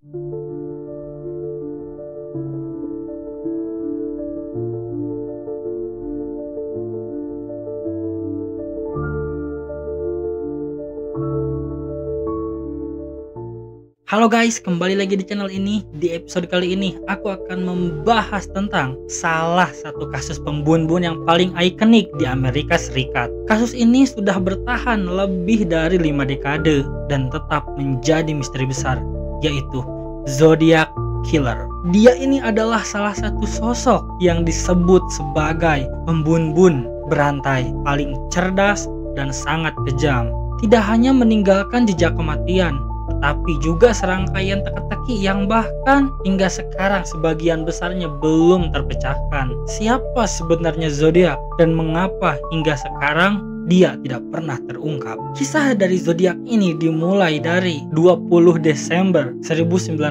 Halo guys, kembali lagi di channel ini. Di episode kali ini aku akan membahas tentang salah satu kasus pembunuhan yang paling ikonik di Amerika Serikat. Kasus ini sudah bertahan lebih dari 5 dekade dan tetap menjadi misteri besar, yaitu Zodiac Killer. Dia ini adalah salah satu sosok yang disebut sebagai pembunuh berantai paling cerdas dan sangat kejam. Tidak hanya meninggalkan jejak kematian, tetapi juga serangkaian teka-teki yang bahkan hingga sekarang sebagian besarnya belum terpecahkan. Siapa sebenarnya Zodiac dan mengapa hingga sekarang dia tidak pernah terungkap? Kisah dari Zodiac ini dimulai dari 20 Desember 1968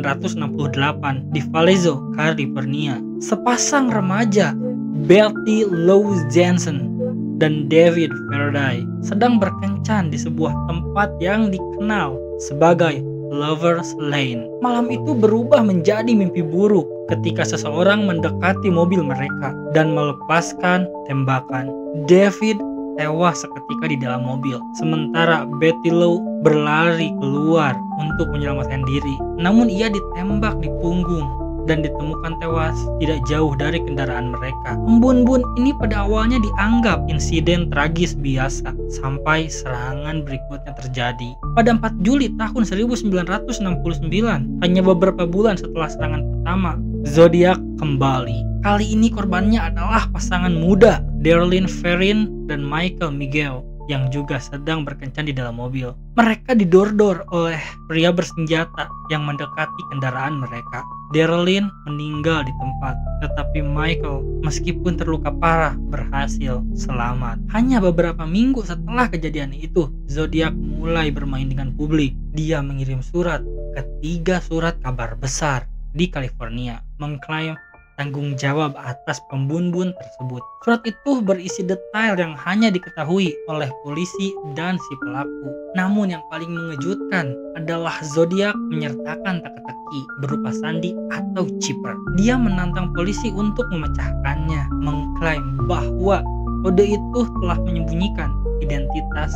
di Vallejo, California. Sepasang remaja, Betty Lou Jensen dan David Faraday, sedang berkencan di sebuah tempat yang dikenal sebagai Lover's Lane. Malam itu berubah menjadi mimpi buruk ketika seseorang mendekati mobil mereka dan melepaskan tembakan. David tewas seketika di dalam mobil, sementara Betty Lou berlari keluar untuk menyelamatkan diri. Namun ia ditembak di punggung dan ditemukan tewas tidak jauh dari kendaraan mereka. Pembunuhan ini pada awalnya dianggap insiden tragis biasa sampai serangan berikutnya terjadi. Pada 4 Juli tahun 1969, hanya beberapa bulan setelah serangan pertama, Zodiac kembali. Kali ini korbannya adalah pasangan muda, Darlene Ferrin dan Michael Miguel, yang juga sedang berkencan di dalam mobil. Mereka didor-dor oleh pria bersenjata yang mendekati kendaraan mereka. Darlene meninggal di tempat, tetapi Michael meskipun terluka parah berhasil selamat. Hanya beberapa minggu setelah kejadian itu, Zodiac mulai bermain dengan publik. Dia mengirim surat ke 3 surat kabar besar di California, mengklaim tanggung jawab atas pembunuhan tersebut. Surat itu berisi detail yang hanya diketahui oleh polisi dan si pelaku. Namun yang paling mengejutkan adalah Zodiac menyertakan teka-teki berupa sandi atau chipper. Dia menantang polisi untuk memecahkannya, mengklaim bahwa kode itu telah menyembunyikan identitas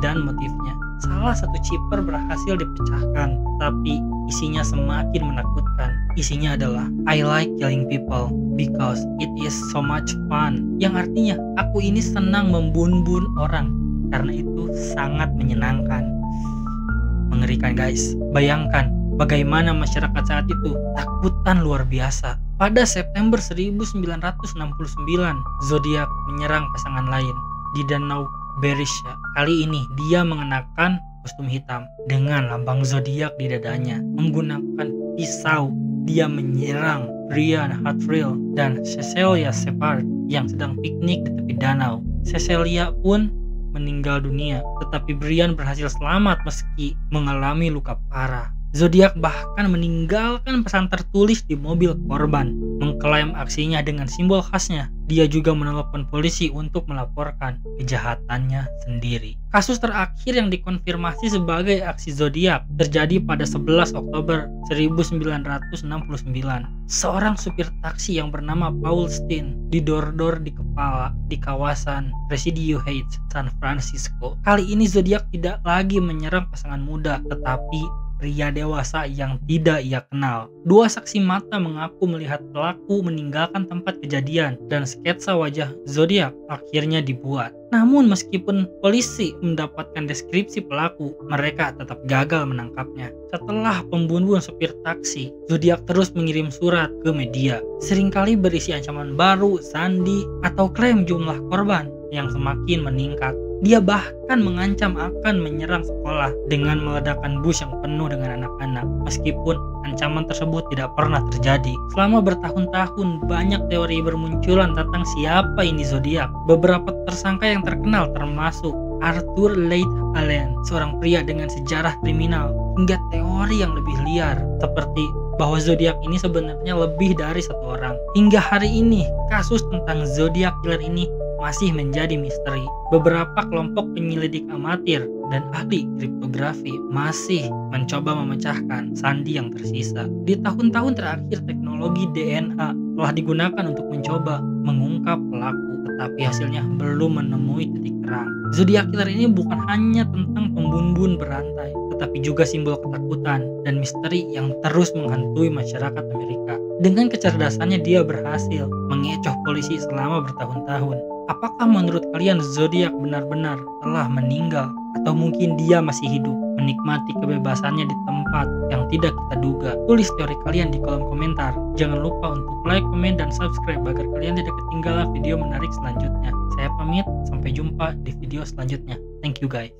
dan motifnya. Salah satu chipper berhasil dipecahkan, tapi isinya semakin menakutkan. Isinya adalah I like killing people because it is so much fun, yang artinya aku ini senang membunuh orang karena itu sangat menyenangkan. Mengerikan guys. Bayangkan bagaimana masyarakat saat itu takutan luar biasa. Pada September 1969, Zodiac menyerang pasangan lain di Danau Berisha. Kali ini dia mengenakan kostum hitam dengan lambang zodiak di dadanya. Menggunakan pisau, dia menyerang Brian Hartfield dan Cecelia Shepard yang sedang piknik di tepi danau. Cecelia pun meninggal dunia, tetapi Brian berhasil selamat meski mengalami luka parah. Zodiac bahkan meninggalkan pesan tertulis di mobil korban, mengklaim aksinya dengan simbol khasnya. Dia juga menelepon polisi untuk melaporkan kejahatannya sendiri. Kasus terakhir yang dikonfirmasi sebagai aksi Zodiac terjadi pada 11 Oktober 1969. Seorang supir taksi yang bernama Paul Steen didor-dor di kepala di kawasan Presidio Heights, San Francisco. Kali ini Zodiac tidak lagi menyerang pasangan muda, tetapi pria dewasa yang tidak ia kenal. 2 saksi mata mengaku melihat pelaku meninggalkan tempat kejadian dan sketsa wajah Zodiac akhirnya dibuat. Namun meskipun polisi mendapatkan deskripsi pelaku, mereka tetap gagal menangkapnya. Setelah pembunuhan supir taksi, Zodiac terus mengirim surat ke media, seringkali berisi ancaman baru, sandi, atau klaim jumlah korban yang semakin meningkat. Dia bahkan mengancam akan menyerang sekolah dengan meledakkan bus yang penuh dengan anak-anak. Meskipun ancaman tersebut tidak pernah terjadi. Selama bertahun-tahun banyak teori bermunculan tentang siapa ini Zodiac. Beberapa tersangka yang terkenal termasuk Arthur Leigh Allen, seorang pria dengan sejarah kriminal, hingga teori yang lebih liar seperti bahwa Zodiac ini sebenarnya lebih dari 1 orang. Hingga hari ini, kasus tentang Zodiac Killer ini masih menjadi misteri. Beberapa kelompok penyelidik amatir dan ahli kriptografi masih mencoba memecahkan sandi yang tersisa. Di tahun-tahun terakhir, teknologi DNA telah digunakan untuk mencoba mengungkap pelaku, tetapi hasilnya belum menemui titik terang. Zodiac Killer ini bukan hanya tentang pembunuh berantai, tetapi juga simbol ketakutan dan misteri yang terus menghantui masyarakat Amerika. Dengan kecerdasannya, dia berhasil mengecoh polisi selama bertahun-tahun. Apakah menurut kalian Zodiac benar-benar telah meninggal? Atau mungkin dia masih hidup, menikmati kebebasannya di tempat yang tidak kita duga? Tulis teori kalian di kolom komentar. Jangan lupa untuk like, komen, dan subscribe agar kalian tidak ketinggalan video menarik selanjutnya. Saya pamit, sampai jumpa di video selanjutnya. Thank you guys.